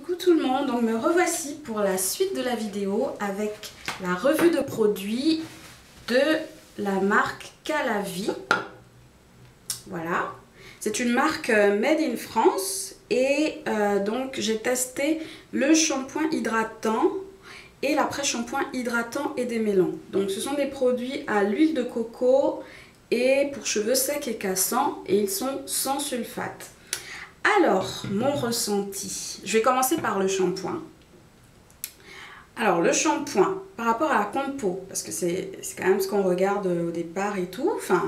Coucou tout le monde, donc me revoici pour la suite de la vidéo avec la revue de produits de la marque Calavi. Voilà, c'est une marque made in France et donc j'ai testé le shampoing hydratant et l'après-shampoing hydratant et démêlant. Donc ce sont des produits à l'huile de coco et pour cheveux secs et cassants et ils sont sans sulfate. Alors, mon ressenti, je vais commencer par le shampoing. Alors, le shampoing, par rapport à la compo, parce que c'est quand même ce qu'on regarde au départ et tout, enfin,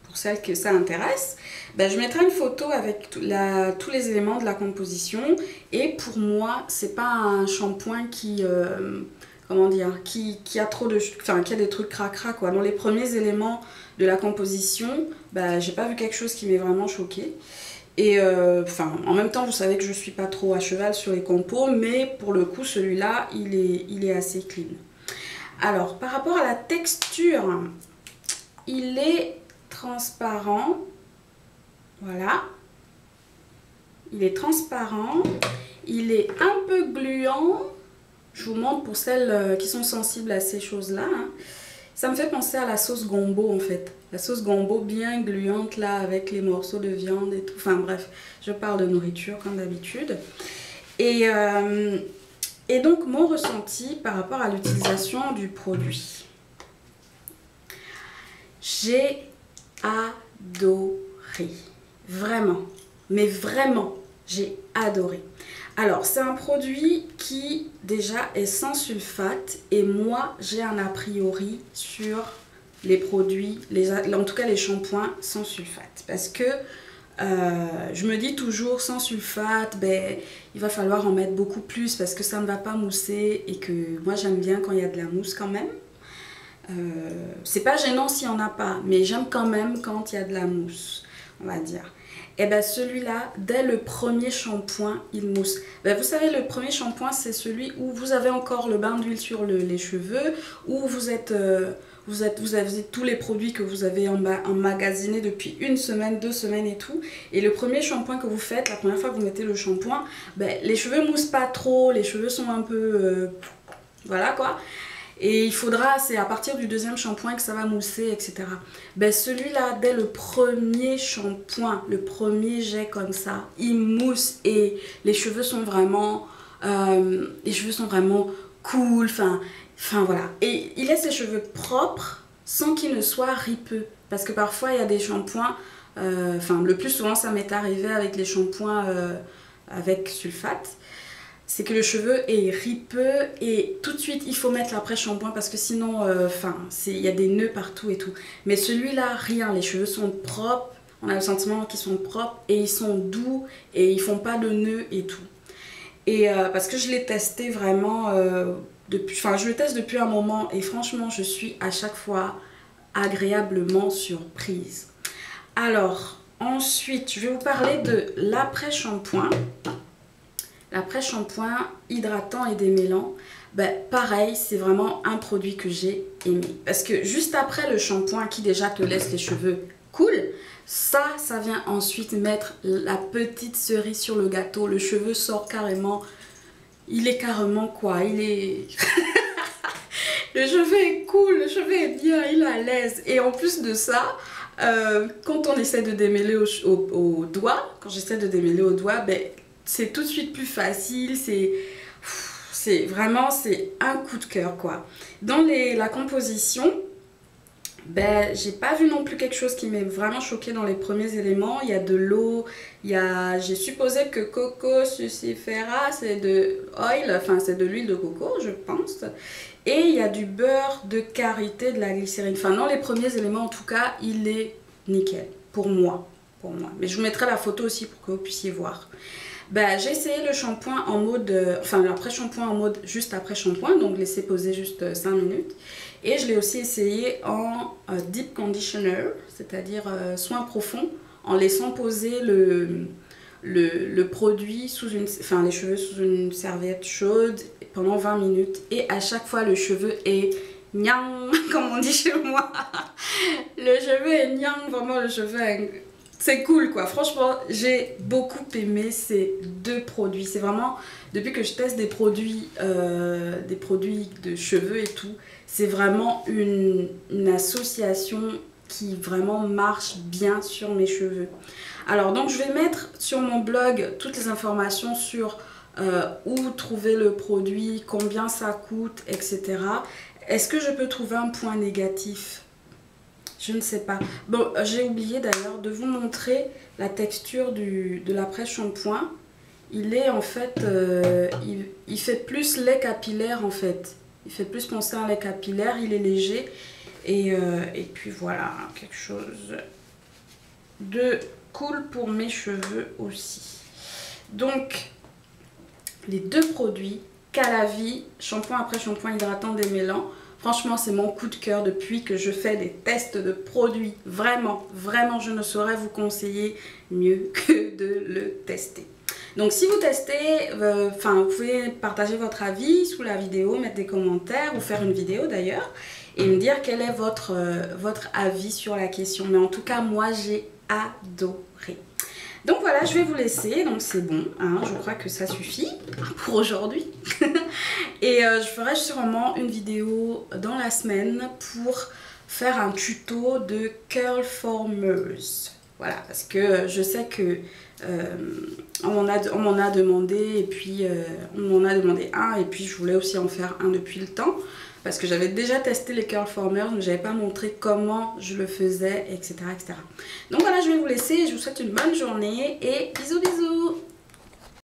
pour celles que ça intéresse, ben, je mettrai une photo avec tous les éléments de la composition. Et pour moi, c'est pas un shampoing qui, comment dire, qui a trop de, enfin, qui a des trucs cracra, quoi. Dans les premiers éléments de la composition, ben, j'ai pas vu quelque chose qui m'ait vraiment choqué. Et enfin, en même temps, vous savez que je suis pas trop à cheval sur les compos, mais pour le coup, celui-là, il est assez clean. Alors, par rapport à la texture, il est transparent. Voilà. Il est transparent. Il est un peu gluant. Je vous montre pour celles qui sont sensibles à ces choses-là. Hein. Ça me fait penser à la sauce gombo en fait. La sauce gombo bien gluante là avec les morceaux de viande et tout. Enfin bref, je parle de nourriture comme d'habitude. Et donc mon ressenti par rapport à l'utilisation du produit. J'ai adoré. Vraiment. Mais vraiment, j'ai adoré. Alors, c'est un produit qui, déjà, est sans sulfate. Et moi, j'ai un a priori sur les produits, en tout cas les shampoings sans sulfate. Parce que je me dis toujours, sans sulfate, ben, il va falloir en mettre beaucoup plus parce que ça ne va pas mousser. Et que moi, j'aime bien quand il y a de la mousse quand même. C'est pas gênant s'il n'y en a pas, mais j'aime quand même quand il y a de la mousse, on va dire. Et bien celui-là, dès le premier shampoing, il mousse. Ben, vous savez, le premier shampoing, c'est celui où vous avez encore le bain d'huile sur les cheveux, où vous avez tous les produits que vous avez emmagasinés depuis une semaine, 2 semaines et tout. Et le premier shampoing que vous faites, la première fois que vous mettez le shampoing, ben, les cheveux moussent pas trop, les cheveux sont un peu... voilà quoi. Et il faudra, c'est à partir du deuxième shampoing que ça va mousser, etc. Ben celui-là, dès le premier shampoing, le premier jet comme ça, il mousse et les cheveux sont vraiment cool, enfin voilà. Et il laisse les cheveux propres sans qu'ils ne soient ripeux. Parce que parfois, il y a des shampoings, le plus souvent, ça m'est arrivé avec les shampoings avec sulfate. C'est que le cheveu est ripeux et tout de suite il faut mettre l'après-shampoing parce que sinon, il y a des nœuds partout et tout. Mais celui-là, rien, les cheveux sont propres, on a le sentiment qu'ils sont propres et ils sont doux et ils font pas de nœuds et tout. Et parce que je l'ai testé vraiment je le teste depuis un moment et franchement je suis à chaque fois agréablement surprise. Alors, ensuite, je vais vous parler de l'après-shampoing. L'après-shampoing hydratant et démêlant, ben, pareil, c'est vraiment un produit que j'ai aimé. Parce que juste après le shampoing qui déjà te laisse les cheveux cool, ça vient ensuite mettre la petite cerise sur le gâteau. Le cheveu sort carrément, il est carrément quoi, il est... Le cheveu est cool, le cheveu est bien, il est à l'aise. Et en plus de ça, quand on essaie de démêler au doigt, quand j'essaie de démêler au doigt, ben... c'est tout de suite plus facile, c'est vraiment un coup de cœur quoi. Dans la composition, ben j'ai pas vu non plus quelque chose qui m'ait vraiment choqué dans les premiers éléments. Il y a de l'eau, j'ai supposé que coco sucifera, c'est de oil, enfin c'est de l'huile de coco je pense. Et il y a du beurre de karité, de la glycérine. Enfin dans les premiers éléments en tout cas, il est nickel pour moi. Mais je vous mettrai la photo aussi pour que vous puissiez voir. Ben, j'ai essayé le shampoing en mode, l'après-shampoing en mode juste après shampoing, donc laisser poser juste 5 minutes. Et je l'ai aussi essayé en deep conditioner, c'est-à-dire soin profond, en laissant poser le produit les cheveux sous une serviette chaude pendant 20 minutes. Et à chaque fois, le cheveu est nyang, comme on dit chez moi. Le cheveu est nyang, vraiment le cheveu est... c'est cool quoi. Franchement, j'ai beaucoup aimé ces deux produits. C'est vraiment, depuis que je teste des produits de cheveux et tout, c'est vraiment une association qui vraiment marche bien sur mes cheveux. Alors donc je vais mettre sur mon blog toutes les informations sur où trouver le produit, combien ça coûte, etc. Est-ce que je peux trouver un point négatif? Je ne sais pas. Bon, j'ai oublié d'ailleurs de vous montrer la texture de l'après-shampoing. Il est en fait, il fait plus lait capillaire en fait. Il fait plus penser à un lait capillaire, il est léger. Et puis voilà, quelque chose de cool pour mes cheveux aussi. Donc, les deux produits, Calavi, shampoing après shampoing hydratant démêlant. Franchement, c'est mon coup de cœur depuis que je fais des tests de produits. Vraiment, vraiment, je ne saurais vous conseiller mieux que de le tester. Donc, si vous testez, vous pouvez partager votre avis sous la vidéo, mettre des commentaires ou faire une vidéo d'ailleurs et me dire quel est votre avis sur la question. Mais en tout cas, moi, j'ai adoré. Donc voilà, je vais vous laisser, donc c'est bon, hein, je crois que ça suffit pour aujourd'hui. Et je ferai sûrement une vidéo dans la semaine pour faire un tuto de curl formers. Voilà, parce que je sais que on m'en a demandé et puis on m'en a demandé un et puis je voulais aussi en faire un depuis le temps. Parce que j'avais déjà testé les curl formers, mais je n'avais pas montré comment je le faisais, etc., etc. Donc voilà, je vais vous laisser. Je vous souhaite une bonne journée et bisous bisous.